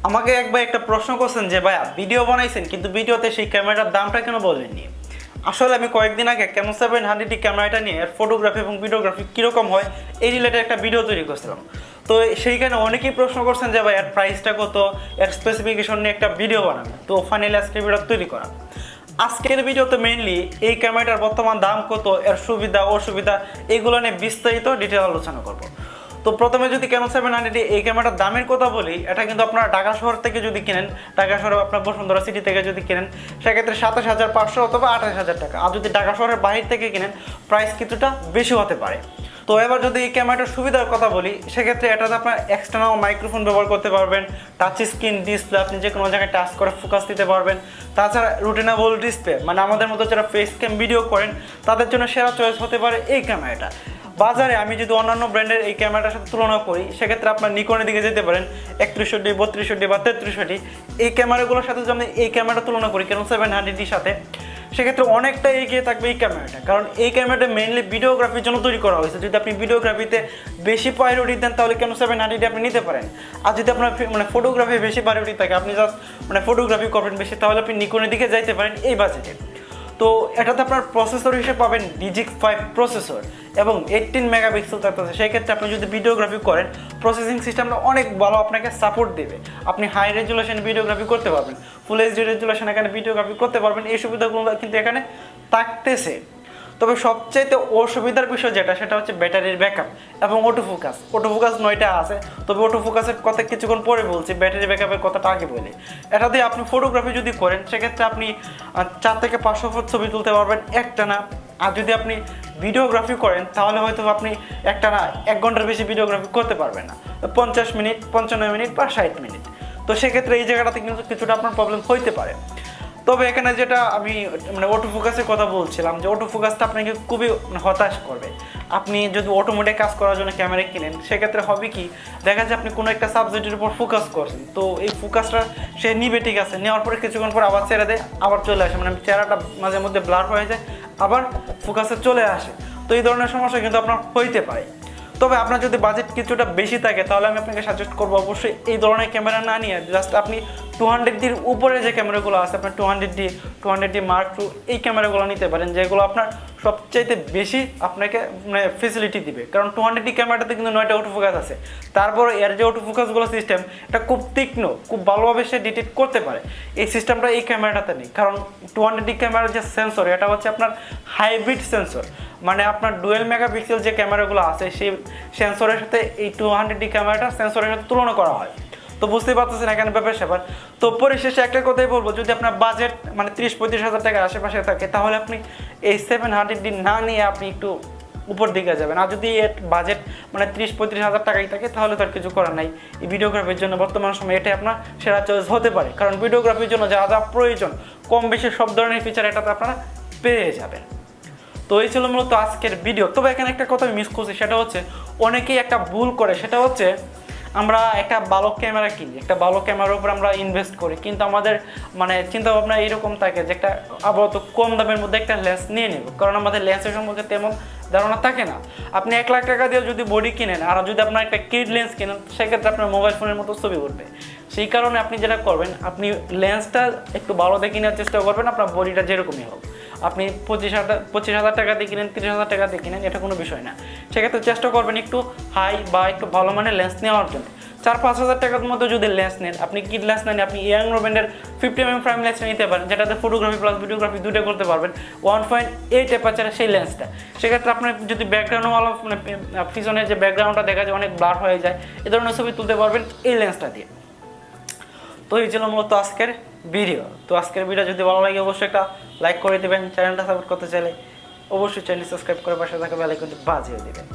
আমাকে এক ভাই একটা প্রশ্ন করছেন যে ভাইয়া ভিডিও বানাইছেন কিন্তু ভিডিওতে সেই ক্যামেরার দামটা কেন বলেননি। আসলে আমি কয়েকদিন আগে ক্যানন 700 ক্যামেরাটা নিয়ে এর ফটোগ্রাফি এবং ভিডিওগ্রাফি কীরকম হয় এই রিলেটেড একটা ভিডিও তৈরি করছিলাম। তো সেইখানে অনেকেই প্রশ্ন করছেন যে ভাই এর প্রাইসটা কত, এর স্পেসিফিকেশন নিয়ে একটা ভিডিও বানাবে। তো ফাইনালি আজকে ভিডিও তৈরি করা। আজকের ভিডিওতে মেইনলি এই ক্যামেরাটার বর্তমান দাম কত, এর সুবিধা অসুবিধা এগুলো নিয়ে বিস্তারিত ডিটেল আলোচনা করব। তো প্রথমে যদি ক্যানন 700 এই ক্যামেরাটার দামের কথা বলি, এটা কিন্তু আপনারা ঢাকা শহর থেকে যদি কিনেন, ঢাকা শহরে আপনার বসুন্ধরা সিটি থেকে যদি কিনেন সেক্ষেত্রে 27,500 অথবা 28,000 টাকা। আর যদি ঢাকা শহরের বাইরে থেকে কিনেন প্রাইস কিছুটা বেশি হতে পারে। তো এবার যদি এই ক্যামেরাটার সুবিধার কথা বলি সেক্ষেত্রে এটাতে আপনার এক্সটার্নাল মাইক্রোফোন ব্যবহার করতে পারবেন, টাচ স্ক্রিন ডিসপ্লে, আপনি যে কোনো জায়গায় টাচ করে ফোকাস দিতে পারবেন। তাছাড়া রুটেনেবল ডিসপ্লে, মানে আমাদের মতো যারা ফেস ক্যাম ভিডিও করেন তাদের জন্য সেরা চয়েস হতে পারে এই ক্যামেরাটা। বাজারে আমি যদি অন্যান্য ব্র্যান্ডের এই ক্যামেরাটার সাথে তুলনা করি সেক্ষেত্রে আপনার নিকনের দিকে যেতে পারেন 3100D, 3200D বা 3300D। এই ক্যামেরাগুলোর সাথে যদি আমি এই ক্যামেরাটা তুলনা করি ক্যানন 700Dর সাথে, সেক্ষেত্রে অনেকটা এগিয়ে থাকবে এই ক্যামেরাটা। কারণ এই ক্যামেরাটা মেইনলি ভিডিওগ্রাফির জন্য তৈরি করা হয়েছে। যদি আপনি ভিডিওগ্রাফিতে বেশি প্রায়োরিটি দেন তাহলে ক্যানন 700D আপনি নিতে পারেন। আর যদি আপনার ফটোগ্রাফি বেশি প্রায়োরিটি থাকে, আপনি জাস্ট ফটোগ্রাফি করবেন বেশি, তাহলে আপনি নিকনের দিকে যাইতে পারেন এই বাজেটে। তো এটাতে আপনার প্রসেসর হিসেবে পাবেন DG5 প্রসেসর এবং 18 মেগাপিক্সেল থাকতেছে। সেক্ষেত্রে আপনি যদি ভিডিওগ্রাফি করেন প্রসেসিং সিস্টেমটা অনেক ভালো আপনাকে সাপোর্ট দেবে। আপনি হাই রেজুলেশন ভিডিওগ্রাফি করতে পারবেন, ফুল এইচডি রেজুলেশন এখানে ভিডিওগ্রাফি করতে পারবেন। এই সুবিধাগুলো কিন্তু এখানে থাকতেছে। তবে সবচাইতে অসুবিধার বিষয় যেটা সেটা হচ্ছে ব্যাটারির ব্যাকআপ এবং অটো ফোকাস। অটো ফোকাস 9টা আছে, তবে অটো ফোকাসের কথা কিছুক্ষণ পরে বলছি, ব্যাটারি ব্যাকআপের কথাটা আগে বলি। এটা দিয়ে আপনি ফটোগ্রাফি যদি করেন সেক্ষেত্রে আপনি 4 থেকে 500 ফুট ছবি তুলতে পারবেন একটানা। আর যদি আপনি ভিডিওগ্রাফি করেন তাহলে হয়তো আপনি একটানা 1 ঘন্টার বেশি ভিডিওগ্রাফি করতে পারবেন না, 50 মিনিট, 55 মিনিট বা 60 মিনিট। তো সেক্ষেত্রে এই জায়গাটাতে কিন্তু কিছুটা আপনার প্রবলেম হইতে পারে। তবে এখানে যেটা আমি অটো ফোকাসের কথা বলছিলাম, যে অটো ফোকাসটা আপনাকে খুবই হতাশ করবে। আপনি যদি অটোমেটিক কাজ করার জন্য ক্যামেরা কিনেন সেক্ষেত্রে হবে কি, দেখা যায় আপনি কোনো একটা সাবজেক্টের উপর ফোকাস করছেন, তো এই ফোকাসটা সে নিবে, ঠিক আছে, নেওয়ার পরে কিছুক্ষণ পর আবার ছেড়ে দেয়, আবার চলে আসে, চেহারাটা মাঝে মধ্যে ব্লার হয়ে যায়, আবার ফোকাসে চলে আসে। তো এই ধরনের সমস্যা কিন্তু আপনার হইতে পারে। তবে আপনার যদি বাজেট কিছুটা বেশি থাকে তাহলে আমি আপনাকে সাজেস্ট করবো অবশ্যই এই ধরনের ক্যামেরা না নিয়ে জাস্ট আপনি 200Dর উপরে যে ক্যামেরাগুলো আছে, আপনার 200D Mark II এই ক্যামেরাগুলো নিতে পারেন, যেগুলো আপনার সবচাইতে বেশি আপনাকে ফেসিলিটি দিবে। কারণ 200D ক্যামেরাটাতে কিন্তু 9টা অটো ফোকাস আছে, তারপরে এর যে অটো ফোকাসগুলো সিস্টেম এটা খুব তীক্ষ্ণ, খুব ভালোভাবে সে ডিটেক্ট করতে পারে। এই সিস্টেমটা এই ক্যামেরাটাতে নেই। কারণ 200D ক্যামেরার যে সেন্সর এটা হচ্ছে আপনার হাইব্রিড সেন্সর, মানে আপনার ডুয়েল মেগাপিক্সেল যে ক্যামেরাগুলো আছে সেই সেন্সরের সাথে এই 200D ক্যামেরাটা সেন্সরের সাথে তুলনা করা হয়। তো বুঝতেই পারতেছেন এখানে ব্যাপার। তো পরিশেষে একটা কথাই বলবো, যদি আপনার বাজেট 30-35 হাজার টাকার আশেপাশে থাকে তাহলে আপনি এই 700D না নিয়ে আপনি একটু উপর দিকে যাবেন। আর যদি এর বাজেট 30-35 হাজার টাকাই থাকে তাহলে তো আর কিছু করার নাই। এই ভিডিওগ্রাফির জন্য বর্তমান সময় এটাই আপনার সেরা চয়েস হতে পারে। কারণ ভিডিওগ্রাফির জন্য যা যা প্রয়োজন কম বেশি সব ধরনের ফিচার এটাতে আপনারা পেয়ে যাবেন। তো এই ছিল মূলত আজকের ভিডিও। তবে এখানে একটা কথা মিস করছি, সেটা হচ্ছে অনেকেই একটা ভুল করে, সেটা হচ্ছে আমরা একটা ভালো ক্যামেরা কিনি, একটা ভালো ক্যামেরার উপর আমরা ইনভেস্ট করি, কিন্তু আমাদের চিন্তা ভাবনা এইরকম থাকে যে একটা আপাতত কম দামের মধ্যে একটা লেন্স নিয়ে নেব, কারণ আমাদের লেন্সের সম্পর্কে তেমন ধারণা থাকে না। আপনি 1 লাখ টাকা দিয়ে যদি বডি কিনেন আর যদি আপনার একটা কিড লেন্স কিনেন সেক্ষেত্রে আপনার মোবাইল ফোনের মতো ছবি উঠবে। সেই কারণে আপনি যেটা করবেন, আপনি লেন্সটা একটু ভালো দেখে নেওয়ার চেষ্টা করবেন, আপনার বডিটা যেরকমই হোক। আপনি 25,000 টাকা দিয়ে কিনেন, 30,000 টাকা দিয়ে কিনেন, এটা কোনো বিষয় না। সেক্ষেত্রে চেষ্টা করবেন একটু হাই বা একটু ভালো মানের লেন্স নেওয়ার জন্য। 4-5 হাজার টাকার মধ্যে যদি লেন্স নেন, আপনি কিড লেন্স নেন, আপনি ইয়াং ব্র্যান্ডের 50mm প্রাইম লেন্স নিতে পারেন, যেটাতে ফটোগ্রাফি প্লাস ভিডিওগ্রাফি দুটো করতে পারবেন। 1.8 অ্যাপারচারের সেই লেন্সটা, সেক্ষেত্রে আপনার যদি ব্যাকগ্রাউন্ডওয়ালা পিছনের যে ব্যাকগ্রাউন্ডটা দেখা যায় অনেক ব্লার হয়ে যায়, এ ধরনের ছবি তুলতে পারবেন এই লেন্সটা দিয়ে। তো এই ছিল মূলত আজকের ভিডিও। তো আজকের ভিডিও যদি ভালো লাগে অবশ্যই একটা লাইক করে দেবেন। চ্যানেলটা সাপোর্ট করতে চাইলে অবশ্যই চ্যানেল সাবস্ক্রাইব করে পাশে থাকা বেল আইকনটি বাজিয়ে দেবেন।